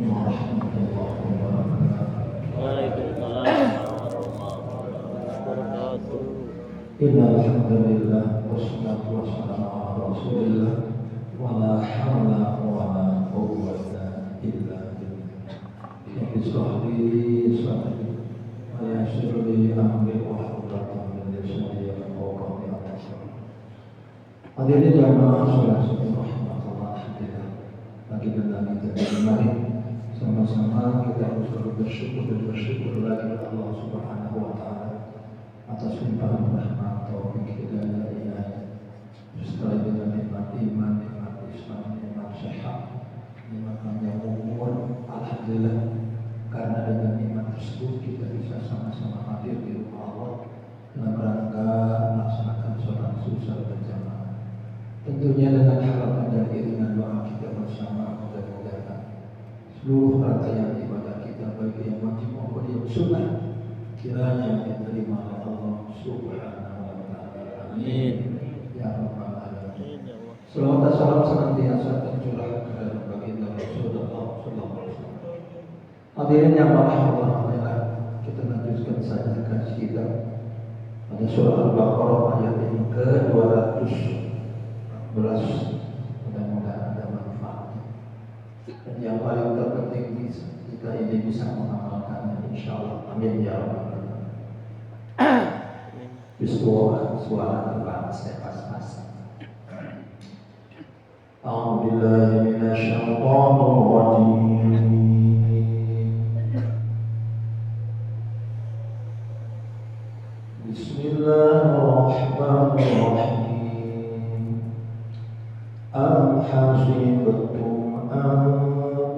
warahmatullahi wabarakatuh. Waalaikumsalam warahmatullahi wabarakatuh. Innal hamdalillah wassalatu wassalamu ala Rasulillah wa la haula wa la quwwata illa billah. Rabbi shrah li sadri wa yassir li amri wahlul 'uqdatam min lisani yafqahu qawli. Hadirin jamaah salat rahmatullah lagi dan kita mari sama-sama kita harus bersyukur lagi kepada Allah Subhanahu wa taala atas limpahan rahmat taufik hidayah serta dengan nikmat iman, nikmat Islam, nikmat sehat, nikmat panjang umur. Alhamdulillah, karena dengan nikmat tersebut kita bisa sama-sama hadir di rumah Allah dalam rangka melaksanakan sholat susah berjamaah. Tentunya dengan harapan dan iringan doa kita bersama, mudah-mudahan seluruh rangkaian ibadah kita baik yang wajib maupun yang sunnah kiranya diterima oleh Allah Subhanahu wa taala. Amin ya rabbal alamin. Selawat dan salam senantiasa tercurah kepada baginda Rasulullah sallallahu alaihi wasallam. Hadirin yang Allah, kita lanjutkan saja kajian kita pada surah Al-Baqarah ayat yang ke-200. Mudah-mudahan ada manfaatnya. Dan yang paling terpenting kita ini bisa mengamalkannya, insyaallah. Amin ya rabbal alamin. Bismillah, suara terbang saya pas-pasan. A'udzubillahi minasyaitonir rajim. Bismillahirrahmanirrahim. Am hasibtum an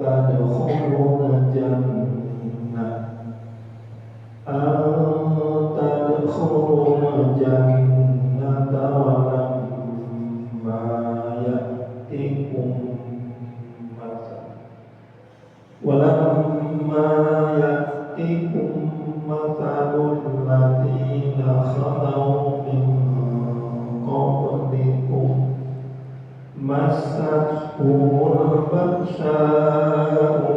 tadkhulul jannah wa lamma ya'tikum mathalul ladzina khalaw min qablikum massatuhumul ba'sa'u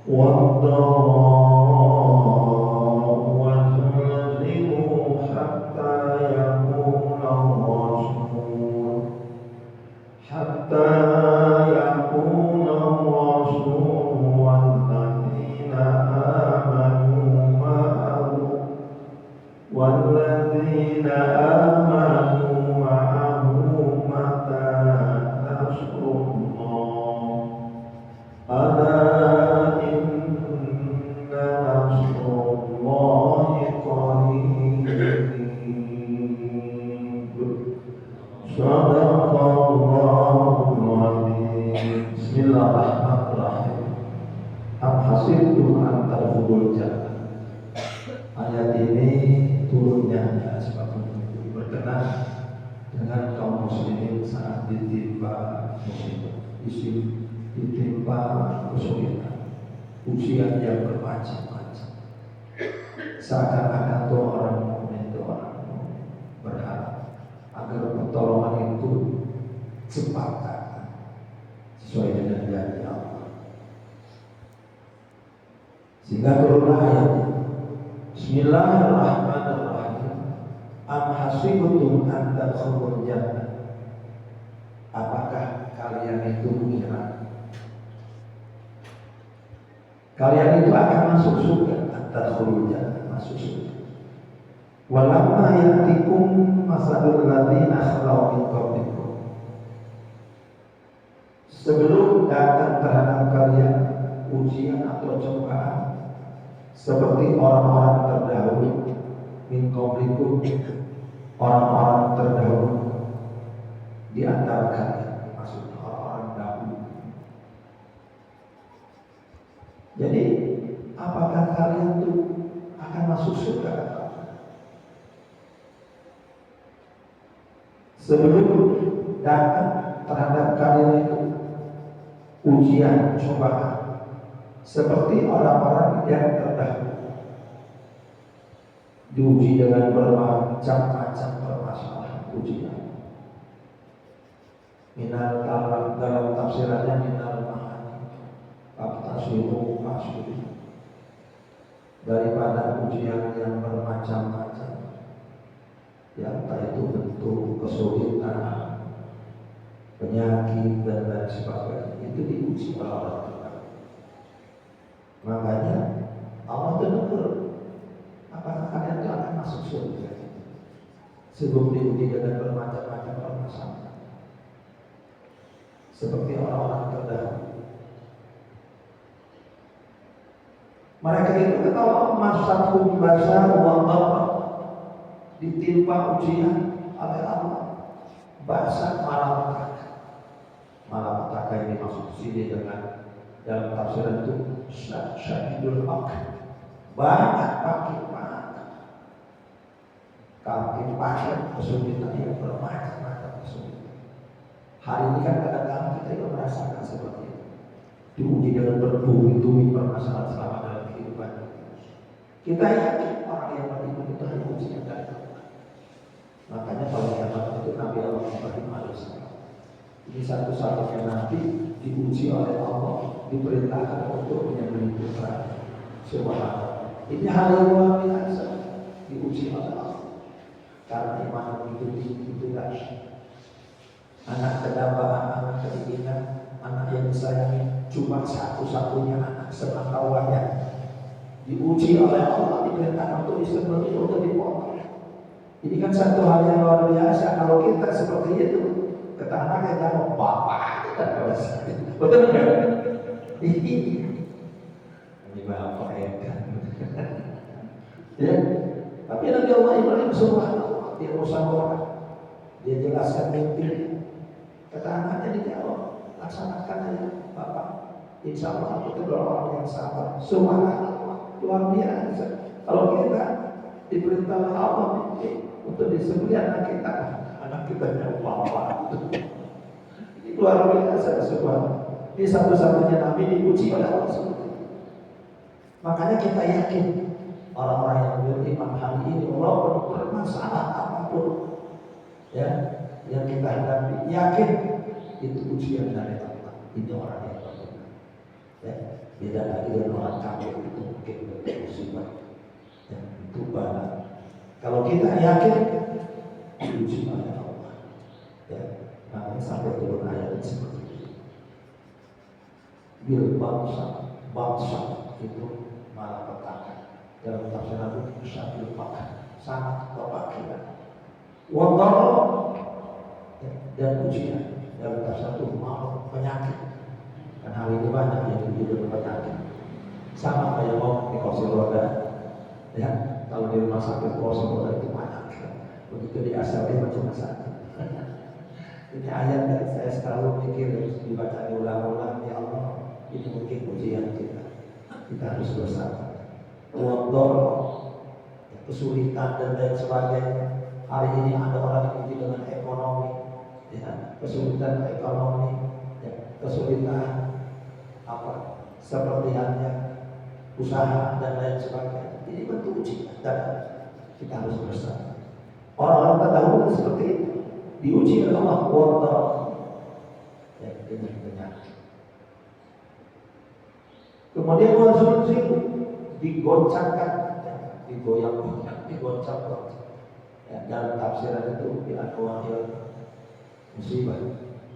wad-dharra'u wa zulzilu hatta yaqula ar-rasul wal-ladzina amanu ma'ahu mata nasrullah ala inna nasrullahi qarib. Sadaqallahul azim. Bismillahirrahmanirrahim. Am hasibtum an tadkhulul jannah. Ayat ini turunnya sebab berkenan dengan kaum muslimin saat ditimpa musibah, ditimpa kesulitan, ujian yang bermacam-macam. Seakan-akan tuh orang mukmin itu orang berharap agar pertolongan itu cepat datang sesuai dengan janji Allah. Sehingga turunlah ayat ini. Bismillahirrahmanirrahim. Am hasibtum an tadkhulul jannah. Apakah kalian itu mengira kalian itu akan masuk surga? Tadkhulul jannah, masuk surga. Walamma ya'tikum masalul ladzina khalaw min qablikum. Sebelum datang terhadap kalian ujian atau cobaan seperti orang-orang terdahulu, min qablikum, orang-orang terdahulu di antara kalian, maksudnya orang-orang dahulu. Jadi apakah kalian itu akan masuk surga? Sebelum datang terhadap kalian itu ujian, cobaan seperti orang-orang yang terdahulu, diuji dengan bermacam-macam permasalahan ujian. Minal dalam tafsirannya minal ma'ani faktasiru fasyiru, daripada ujian yang bermacam-macam, ya entah itu bentuk kesulitan, penyakit dan lain sebagainya, itu diuji oleh Allah Ta'ala. Makanya Allah tegur, apakah kalian itu akan masuk surga sebelum diuji dengan bermacam-macam permasalahan, seperti orang-orang terdahulu. Mereka itu ketawa masakum basa wa dharra, ditimpa ujian oleh Allah. Basa malapetaka. Malapetaka ini masuk sini dengan dalam tafsiran itu syadidul haq, banyak pakai kaki pakai kesulitan yang bermacam-macam kesulitan. Hari ini kan kadang-kadang kita juga merasakan seperti itu, diuji dengan bertubi-tubi permasalahan selama dalam kehidupan. Kita yakin orang yang beriman itu hanya ujian dari Allah. Makanya pada zaman itu Nabi Allah Ibrahim alaihissalam ini satu-satunya nabi diuji oleh Allah, diperintahkan untuk menyembelih putra. Subhanallah. Ini hal yang luar biasa, diuji oleh Allah. Karena iman begitu tinggi itu dahsyat. Anak kedambaan, anak keinginan, anak yang disayangi, cuma satu-satunya anak sepengetahuannya diuji oleh Allah, diperintahkan untuk disembelih, untuk dipotong. Ini kan satu hal yang luar biasa. Kalau kita seperti itu, kata anak kita mau bapak, kita dosa. Betul nggak? Ini bapak ya. Ya, tapi Nabi Allah Ibrahim subhanallah, dia musyawarah, dia jelaskan mimpi. Kata anaknya dijawab, laksanakan aja bapak. Insya Allah aku itu orang yang sabar. Subhanallah, luar biasa. Kalau kita diperintah oleh Allah untuk disembelih anak kita jauh bapak. Ini luar biasa. Subhanallah. Ini satu-satunya Nabi diuji oleh Allah SWT. Makanya kita yakin orang-orang yang beriman hari ini walaupun bermasalah apapun ya yang kita hadapi, yakin itu ujian dari Allah. Ini orang yang beriman. Ya, beda lagi dengan orang kafir itu mungkin musibah. Ya, itu banget. Kalau kita yakin diuji oleh Allah. Ya, makanya sampai turun ayat seperti itu. Bil bangsa itu malapetaka. Dalam tafsiran itu syadidul haq, sangat kepakiran. Wadharra, dan ujian. Dalam tafsiran itu maut, penyakit. Kan hari ini banyak yang hidup penyakit. Sama kayak mau di kursi roda. Ya, kalau di rumah sakit kursi roda itu banyak. Begitu di asal dia macam sakit. Ini ayat yang saya selalu mikir, dibaca diulang-ulang, ya Allah. Ini mungkin ujian kita. Kita harus bersabar. Wador, kesulitan dan lain sebagainya. Hari ini ada orang yang uji dengan ekonomi, ya, kesulitan ekonomi, ya, kesulitan apa seperti halnya usaha dan lain sebagainya. Ini bentuk ujian dan kita harus bersabar. Orang-orang terdahulu seperti itu diuji oleh Allah. Wador, ya, dengan penyakit. Kemudian wazulzil, digoncangkan, digoyang-goyang, digoncang-goncang. Ya, dalam tafsiran itu di anwa'il musibah,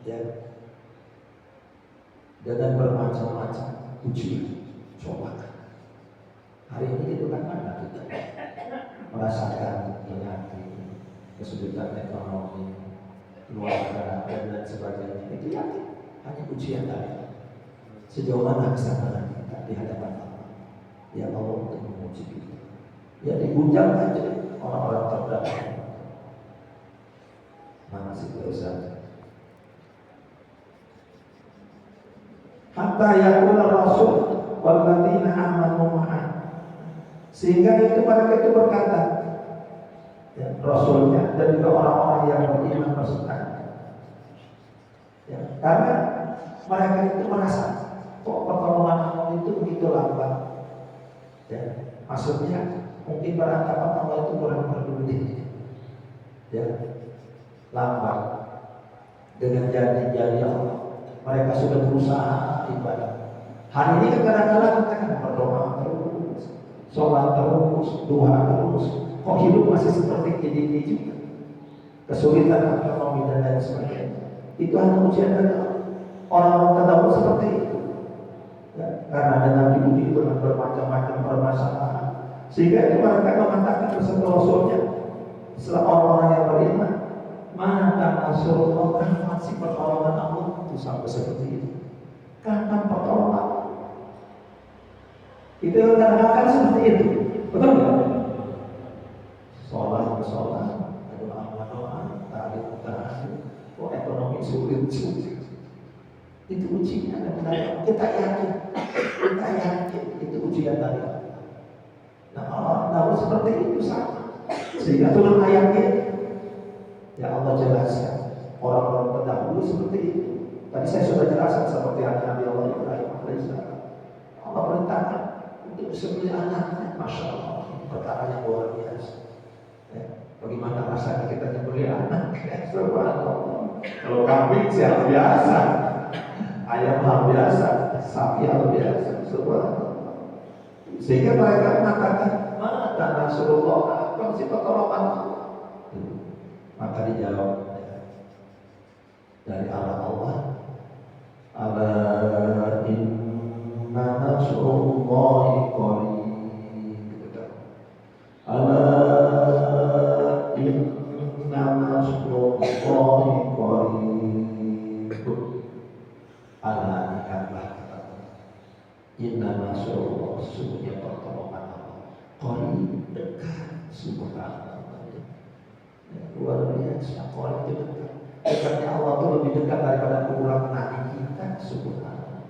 ya, dengan bermacam-macam ujian, cobaan. Hari ini itu kan mana kita merasakan penyakit, kesulitan ekonomi, keluarga dan lain sebagainya. Itu yakin hanya ujian dari Allah. Sejauh mana kesabaran kita di hadapan Allah? Ya Allah untuk menguji kita. Ya digunjang aja orang-orang terdahulu. Mana sih dosa? Hatta yaqula Rasul walladzina amanu ma'ah. Sehingga itu mereka itu berkata, ya, Rasulnya dan juga orang-orang yang beriman bersertanya. Ya, karena mereka itu merasa kok pertolongan Allah itu begitu lambat. Ya, maksudnya mungkin beranggapan Allah itu kurang peduli. Ya, lambat dengan janji-janji Allah. Mereka sudah berusaha ibadah. Hari ini kadang-kadang kita kan berdoa terus, sholat terus, doa terus. Kok hidup masih seperti ini juga? Kesulitan ekonomi dan lain sebagainya. Itu hanya ujian dari Allah. Orang-orang terdahulu seperti itu. Ya, karena dengan diuji dengan bermacam-macam permasalahan, sehingga itu mereka mengatakan bersama Rasulnya, setelah orang-orang yang beriman, mana Rasulullah, kapan sih pertolongan Allah? Itu sampai seperti itu. Kapan pertolongan? Itu kadang-kadang seperti itu, betul nggak? Sholat, doa, tarik, oh ekonomi sulit. Itu ujian dan kita yakin itu ujian dari Allah. Nah Allah tahu seperti itu sama, sehingga turun ayatnya. Ya Allah jelaskan orang-orang terdahulu seperti itu. Tadi saya sudah jelaskan seperti Nabi Allah Ibrahim alaihissalam. Allah perintahkan untuk sembelih anaknya, masya Allah, perkara yang luar biasa. Ya, bagaimana rasanya kita nyembelih anak? Subhanallah. Kalau kambing siapa biasa, ayam hal biasa, sapi hal biasa. Subhanallah. Sehingga mereka mengatakan, mana Rasulullah, apa sih pertolongan Allah? Maka dijawab dari Allah, ala inna nasrullahi qarib. Ala inna nasrullahi qarib. Ala ingatlah inna nasrullah, sesungguhnya pertolongan Allah qarib, dekat, subhanallah. Luar biasa, orang itu dekat. Dekatnya Allah itu lebih dekat daripada ulang nadi kita, subhanallah.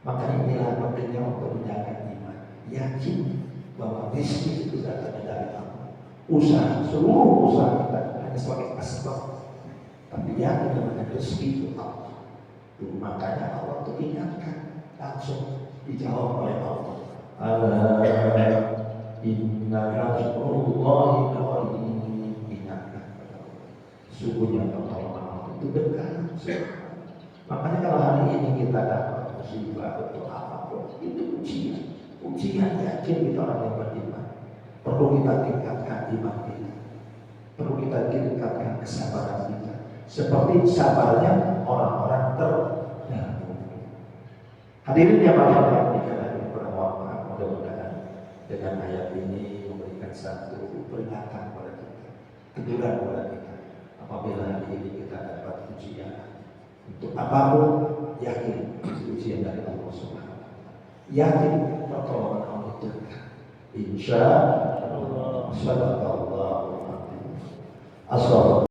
Maka inilah pentingnya untuk menjaga iman. Yakin bahwa rezeki itu datang dari Allah. Seluruh usaha kita hanya sebagai asbab, tapi yakin dengan rezeki itu Allah. Makanya Allah itu ingatkan, langsung dijawab oleh Allah. Ala inna nasrullahi qarib. Sungguhnya pertolongan Allah itu dekat. Makanya kalau hari ini kita dapat musibah atau apapun, itu ujian yakin kita orang yang beriman. Perlu kita tingkatkan iman kita, perlu kita tingkatkan kesabaran kita, seperti sabarnya orang-orang terdahulu. Hadirin yang berbahagia, mudah-mudahan dengan ayat ini memberikan satu peringatan kepada kita, teguran kepada kita. Apabila hari ini kita dapat ujian untuk apapun, yakin ujian dari Allah Subhanahu wa Ta'ala. Yakin pertolongan Allah itu dekat. Insya Allah.